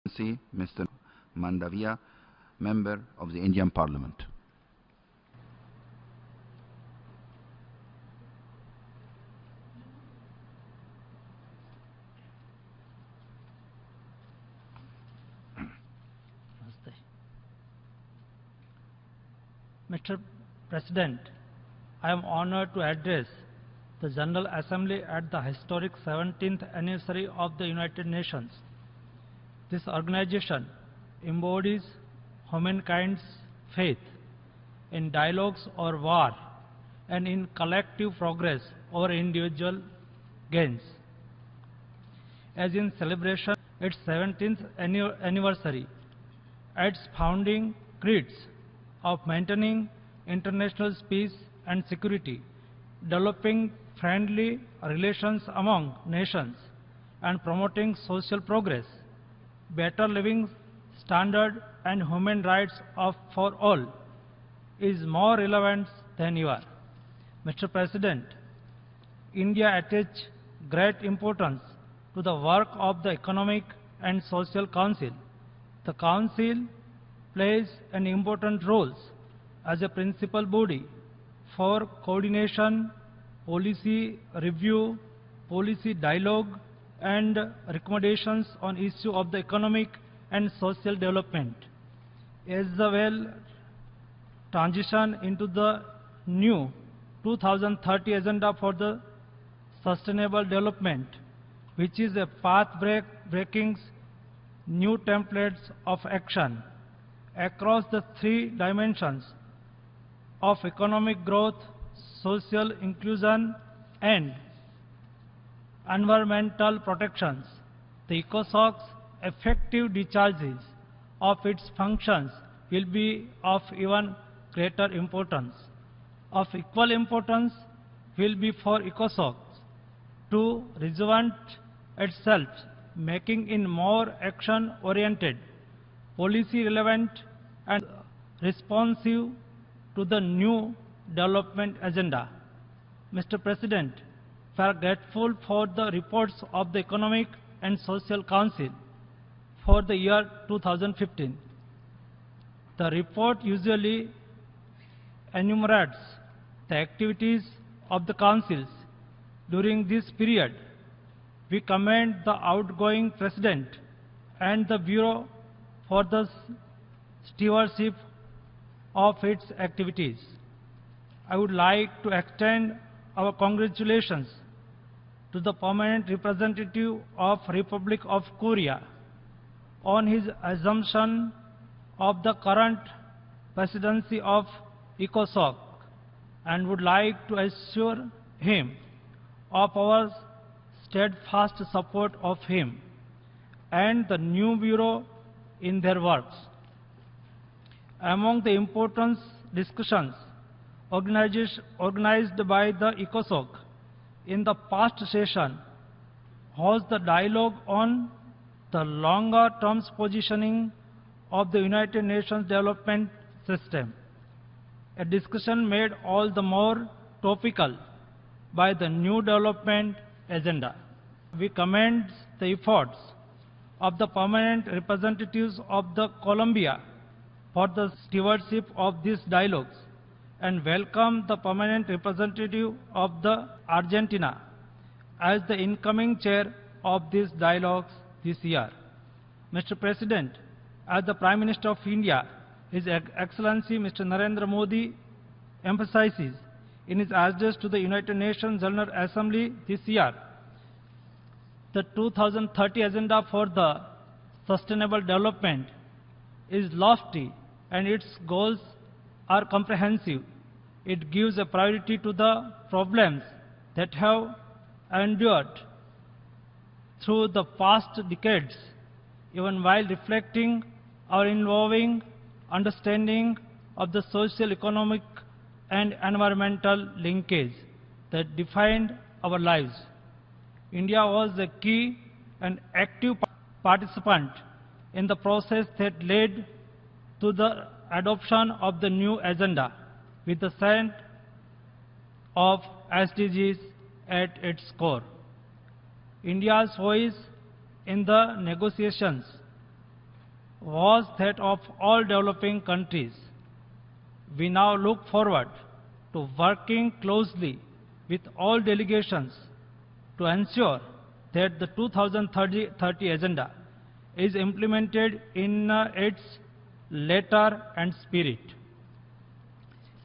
Mr. Mandaviya, Member of the Indian Parliament. Mr. President, I am honored to address the General Assembly at the historic 17th anniversary of the United Nations. This organization embodies humankind's faith in dialogues or war and in collective progress over individual gains. As in celebration its 17th anniversary, its founding creeds of maintaining international peace and security, developing friendly relations among nations, and promoting social progress, better living standard and human rights for all is more relevant than ever. Mr. President, India attaches great importance to the work of the Economic and Social Council. The Council plays an important role as a principal body for coordination, policy review, policy dialogue, and recommendations on issues of the economic and social development. As the transition into the new 2030 Agenda for the Sustainable Development, which is a path-breaking new templates of action across the three dimensions of economic growth, social inclusion, and environmental protections. The ECOSOC's effective discharges of its functions will be of even greater importance. Of equal importance will be for ECOSOC to rejuvenate itself, making it more action-oriented, policy-relevant, and responsive to the new development agenda. Mr. President, we are grateful for the reports of the Economic and Social Council for the year 2015. The report usually enumerates the activities of the councils during this period. We commend the outgoing President and the Bureau for the stewardship of its activities. I would like to extend our congratulations to the permanent representative of Republic of Korea on his assumption of the current presidency of ECOSOC, and would like to assure him of our steadfast support of him and the new Bureau in their works. Among the important discussions organized by the ECOSOC in the past session was the dialogue on the longer-term positioning of the United Nations Development System, a discussion made all the more topical by the new development agenda. We commend the efforts of the permanent representatives of the Colombia for the stewardship of these dialogues and welcome the permanent representative of the Argentina as the incoming chair of these dialogues this year. Mr. President, as the Prime Minister of India, His Excellency Mr. Narendra Modi emphasizes in his address to the United Nations General Assembly this year, the 2030 Agenda for the Sustainable Development is lofty and its goals are comprehensive. It gives a priority to the problems that have endured through the past decades, even while reflecting our evolving understanding of the social, economic, and environmental linkage that defined our lives. India was a key and active participant in the process that led to the adoption of the new agenda, with the set of SDGs at its core. India's voice in the negotiations was that of all developing countries. We now look forward to working closely with all delegations to ensure that the 2030 agenda is implemented in its letter and spirit.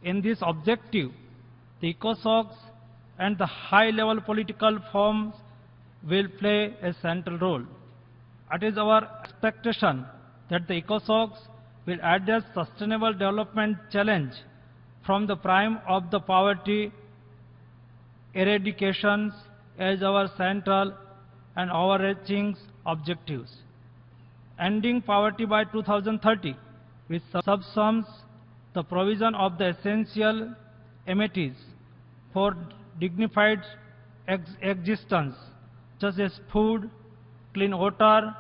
In this objective, the ECOSOCs and the high-level political forums will play a central role. It is our expectation that the ECOSOCs will address sustainable development challenge from the prime of the poverty eradications as our central and overarching objectives. Ending poverty by 2030, which subsumes the provision of the essential amenities for dignified existence, such as food, clean water,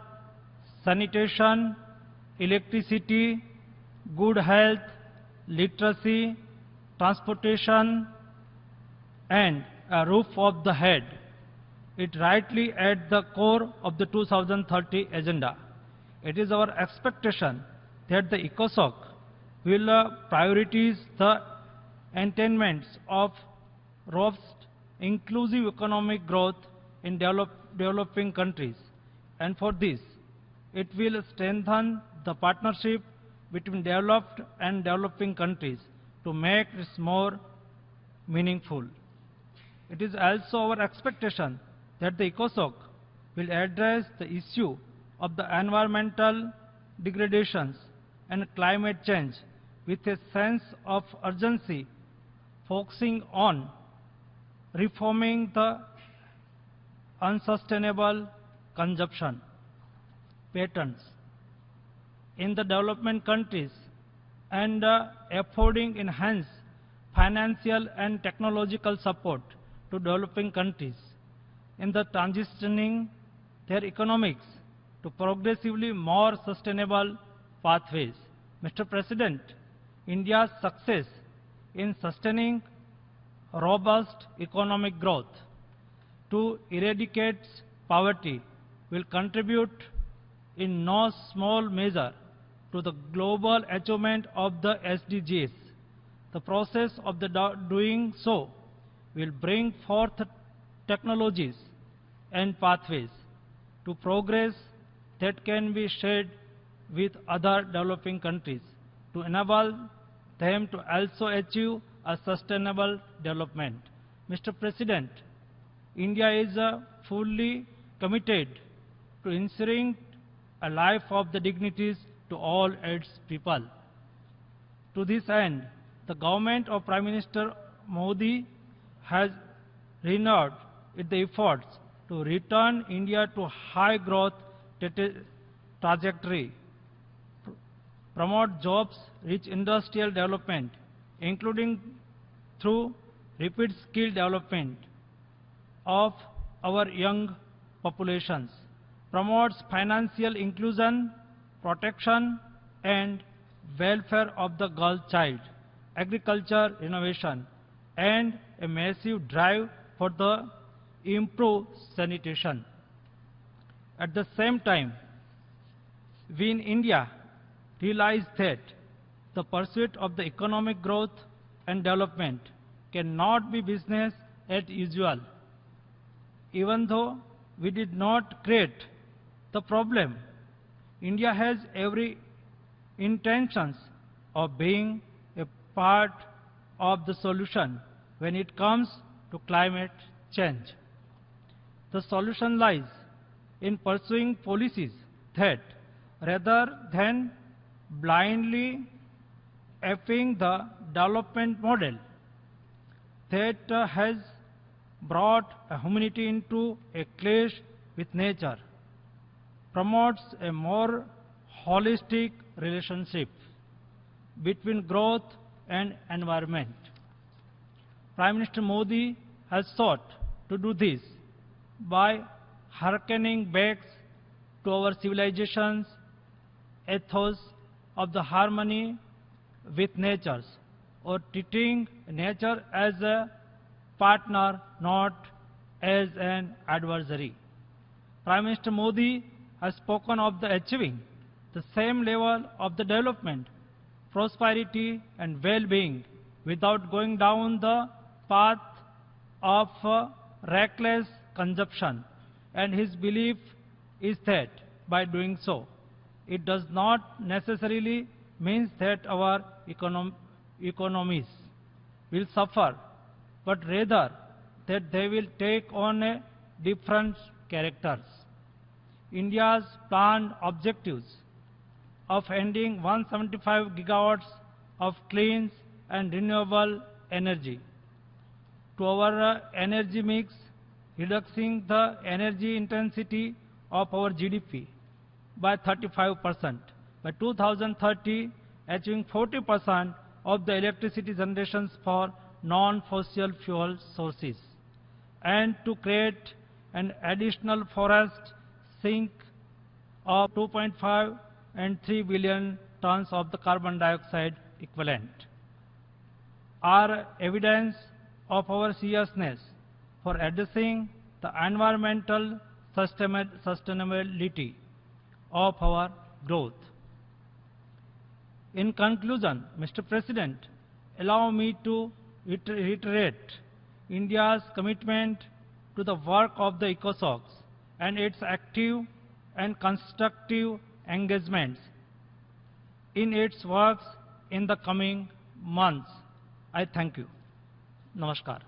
sanitation, electricity, good health, literacy, transportation, and a roof over the head. It rightly at the core of the 2030 agenda. It is our expectation that the ECOSOC will prioritize the attainments of robust, inclusive economic growth in developing countries. And for this, it will strengthen the partnership between developed and developing countries to make this more meaningful. It is also our expectation that the ECOSOC will address the issue of the environmental degradations and climate change with a sense of urgency, focusing on reforming the unsustainable consumption patterns in the development countries and affording enhanced financial and technological support to developing countries in the transitioning their economics to progressively more sustainable pathways. Mr. President, India's success in sustaining robust economic growth to eradicate poverty will contribute in no small measure to the global achievement of the SDGs. The process of doing so will bring forth technologies and pathways to progress that can be shared with other developing countries to enable them to also achieve a sustainable development. Mr. President, India is fully committed to ensuring a life of the dignities to all its people. To this end, the government of Prime Minister Modi has renewed its efforts to return India to high growth trajectory, promote jobs-rich industrial development, including through rapid skill development of our young populations, promotes financial inclusion, protection and welfare of the girl child, agriculture innovation, and a massive drive for the improved sanitation. At the same time, we in India realize that the pursuit of the economic growth and development cannot be business as usual. Even though we did not create the problem, India has every intentions of being a part of the solution when it comes to climate change. The solution lies in pursuing policies that, rather than blindly applying the development model that has brought humanity into a clash with nature, promotes a more holistic relationship between growth and environment. Prime Minister Modi has sought to do this by hearkening back to our civilization's ethos of the harmony with nature, or treating nature as a partner, not as an adversary. Prime Minister Modi has spoken of the achieving the same level of the development, prosperity and well-being without going down the path of reckless consumption. And his belief is that by doing so, it does not necessarily mean that our economies will suffer, but rather that they will take on a different characters. India's planned objectives of ending 175 gigawatts of clean and renewable energy to our energy mix, reducing the energy intensity of our GDP by 35%. By 2030, achieving 40% of the electricity generations for non-fossil fuel sources, and to create an additional forest sink of 2.5 and 3 billion tons of the carbon dioxide equivalent, are evidence of our seriousness for addressing the environmental sustainability of our growth. In conclusion, Mr. President, allow me to reiterate India's commitment to the work of the ECOSOC and its active and constructive engagements in its works in the coming months. I thank you. Namaskar.